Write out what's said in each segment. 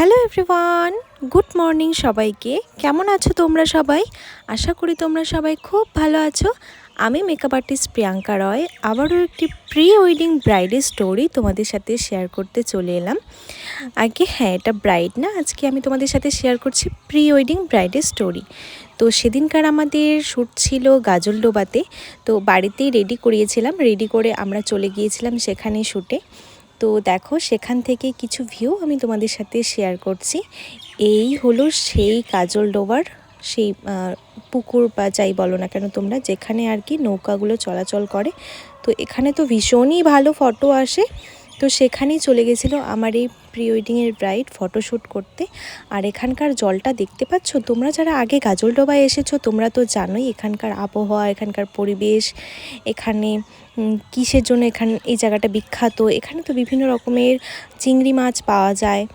Hello everyone, good morning সবাইকে। কেমন আছো তোমরা সবাই? আশা করি তোমরা সবাই খুব ভালো আছো। আমি মেকআপ আর্টিস্ট প্রিয়াঙ্কা রয় আবারও একটি প্রি ওয়েডিং ব্রাইডের স্টোরি তোমাদের সাথে শেয়ার করতে চলে এলাম। আগে হ্যাঁ, এটা ব্রাইড না, আজকে আমি তোমাদের সাথে শেয়ার করছি প্রি ওয়েডিং ব্রাইডের স্টোরি। তো সেদিনকার আমাদের শ্যুট ছিল গাজলডোবাতে। তো বাড়িতেই রেডি করিয়েছিলাম, রেডি করে আমরা চলে গিয়েছিলাম সেখানে শ্যুটে। তো দেখো সেখান থেকে কিছু ভিউ আমি তোমাদের সাথে শেয়ার করছি। এই হলো সেই গাজলডোবার সেই পুকুর বা যাই বলো না কেন তোমরা, যেখানে আর কি নৌকাগুলো চলাচল করে। তো এখানে তো ভীষণই ভালো ফটো আসে। তো সেখানেই চলে গেছিলো আমার এই প্রি ওয়েডিংয়ের ব্রাইড ফটোশ্যুট করতে। আর এখানকার জলটা দেখতে পাচ্ছ তোমরা, যারা আগে গাজলডোবায় এসেছো তোমরা তো জানোই এখানকার আবহাওয়া, এখানকার পরিবেশ, এখানে কিসের জন্য এই জায়গাটা বিখ্যাত। এখানে তো বিভিন্ন রকমের চিংড়ি মাছ পাওয়া যায়।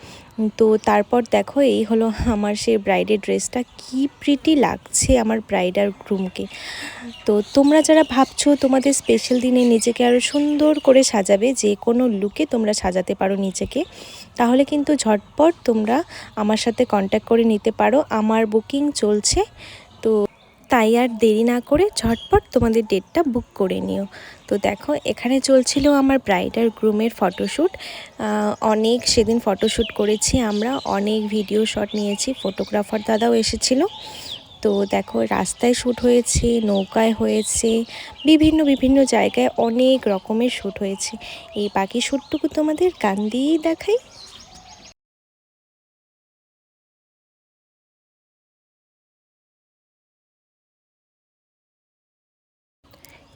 তো তারপর দেখো এই হলো আমার সেই ব্রাইডের ড্রেসটা, কি প্রিটি লাগছে আমার ব্রাইড আর গ্রুমকে। তো তোমরা যারা ভাবছো তোমাদের স্পেশাল দিনে নিজেকে আরও সুন্দর করে সাজাবে, যে কোনো লুকে তোমরা সাজাতে পারো নিজেকে, তাহলে কিন্তু ঝটপট তোমরা আমার সাথে কন্ট্যাক্ট করে নিতে পারো। আমার বুকিং চলছে, তো তাই আর দেরি না করে ঝটপট তোমাদের ডেটটা বুক করে নিও। তো দেখো এখানে চলছিল আমার ব্রাইড আর গ্রুমের ফটোশ্যুট। অনেক সেদিন ফটোশ্যুট করেছি আমরা, অনেক ভিডিও শট নিয়েছি, ফটোগ্রাফার দাদাও এসেছিল। তো দেখো রাস্তায় শ্যুট হয়েছে, নৌকায় হয়েছে, বিভিন্ন জায়গায় অনেক রকমের শ্যুট হয়েছে। এই বাকি শ্যুটটুকু তোমাদের গান দিয়েই দেখাই।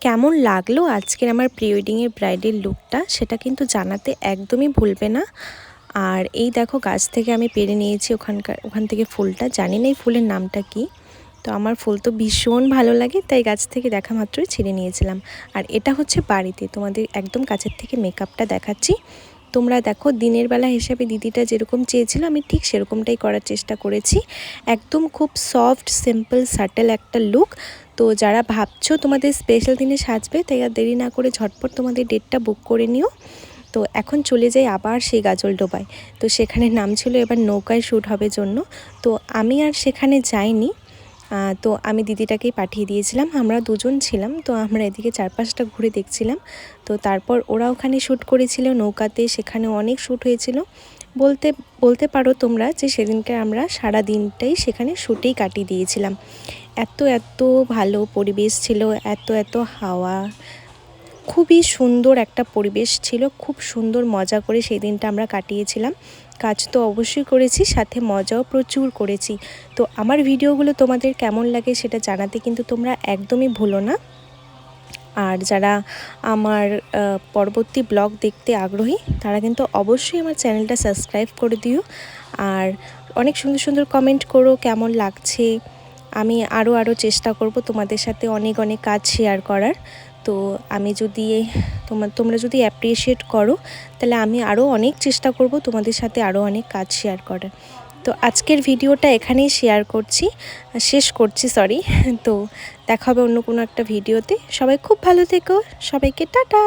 কেমন লাগলো আজকের আমার প্রি ওয়েডিংয়ের ব্রাইডের লুকটা, সেটা কিন্তু জানাতে একদমই ভুলবে না। আর এই দেখো গাছ থেকে আমি পেরে নিয়েছি ওখান থেকে ফুলটা, জানি না এই ফুলের নামটা কি। তো আমার ফুল তো ভীষণ ভালো লাগে, তাই গাছ থেকে দেখা মাত্রই ছিঁড়ে নিয়েছিলাম। আর এটা হচ্ছে বাড়িতে তোমাদের একদম কাছের থেকে মেকআপটা দেখাচ্ছি। তোমরা দেখো দিনের বেলা হিসাবে দিদিটা যেরকম চেয়েছিল আমি ঠিক সেরকমটাই করার চেষ্টা করেছি। একদম খুব সফট সিম্পল সাটেল একটা লুক। তো যারা ভাবছো তোমাদের স্পেশাল দিনে সাজবে, তাই আর দেরি না করে ঝটপট তোমাদের ডেটটা বুক করে নিও। তো এখন চলে যাই আবার সেই গাজলডোবায়। তো সেখানে নাম ছিল এবার নৌকায় শ্যুট হবে জন্য। তো আমি আর সেখানে যাইনি, তো আমি দিদিটাকেই পাঠিয়ে দিয়েছিলাম। আমরা দুজন ছিলাম, তো আমরা এদিকে চারপাশটা ঘুরে দেখছিলাম। তো তারপর ওরা ওখানে শ্যুট করেছিল নৌকাতে, সেখানে অনেক শ্যুট হয়েছিল। বলতে পারো তোমরা যে সেদিনকে আমরা সারা দিনটাই সেখানে শ্যুটেই কাটিয়ে দিয়েছিলাম। এত ভালো পরিবেশ ছিল, এত হাওয়া, খুবই সুন্দর একটা পরিবেশ ছিল। খুব সুন্দর মজা করে সেই দিনটা আমরা কাটিয়েছিলাম। কাজ তো অবশ্যই করেছি, সাথে মজাও প্রচুর করেছি। তো আমার ভিডিওগুলো তোমাদের কেমন লাগে সেটা জানাতে কিন্তু তোমরা একদমই ভুলো না। আর যারা আমার পরবর্তী ব্লগ দেখতে আগ্রহী তারা কিন্তু অবশ্যই আমার চ্যানেলটা সাবস্ক্রাইব করে দিও। আর অনেক সুন্দর কমেন্ট করো কেমন লাগছে। আমি আরও চেষ্টা করব তোমাদের সাথে অনেক কাজ শেয়ার করার। তো আমি যদি তোমরা যদি অ্যাপ্রিসিয়েট করো, তাহলে আমি আরও অনেক চেষ্টা করব তোমাদের সাথে আরও অনেক কাজ শেয়ার করার। তো আজকের ভিডিওটা এখানেই শেষ করছি সরি। তো দেখা হবে অন্য কোনো একটা ভিডিওতে। সবাই খুব ভালো থেকো, সবাইকে টাটা।